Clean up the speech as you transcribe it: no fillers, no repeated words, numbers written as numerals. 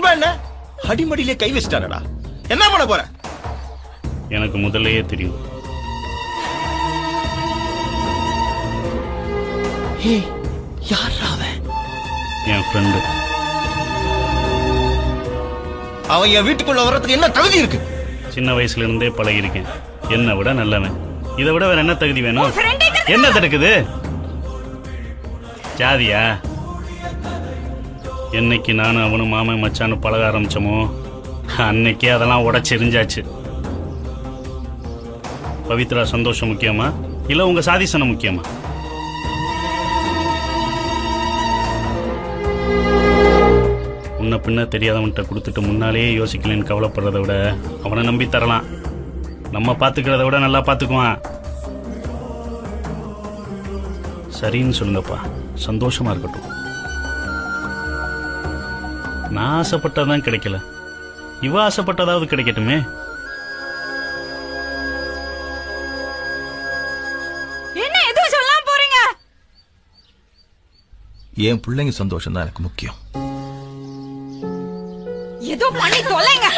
இப்ப என்ன அடிமடியிலே கை வச்சிட்டானடா, என்ன பண்ண போற? எனக்கு முதல்லயே தெரியும். யாரா அவன்? என் ஃப்ரெண்டு. அவன் என் வீட்டுக்குள்ள வர்றதுக்கு என்ன தகுதி இருக்கு? சின்ன வயசுல இருந்தே பழகிருக்கேன். என்னை விட நல்லவன். இதை விட வேற என்ன தகுதி வேணும்? என்ன தடுக்குது? ஜாதியா? என்னைக்கு நானும் அவனும் மாமன் மச்சான்னு பழக ஆரம்பிச்சோமோ அன்னைக்கே அதெல்லாம் உடைச்செறிஞ்சாச்சு. பவித்ரா சந்தோஷம் முக்கியமா இல்ல உங்க சாதிசனம் முக்கியமா? முன்ன பின்ன தெரியாதவன்கிட்ட கொடுத்துட்டு முன்னாலேயே யோசிக்கலன்னு கவலைப்படுறத விட அவனை நம்பி தரலாம். நம்ம பாத்துக்கிறத விட நல்லா பாத்துக்குவான். சரின்னு சொல்லுங்கப்பா, சந்தோஷமா இருக்கட்டும். நான் ஆசைப்பட்டதான் கிடைக்கல, இவ ஆசைப்பட்டதாவது கிடைக்கட்டுமே. என்ன எதுவும் சொல்லாம போறீங்க? என் பிள்ளைங்க சந்தோஷம் தான் எனக்கு முக்கியம். ஏதோ பண்ணி தொலைங்க.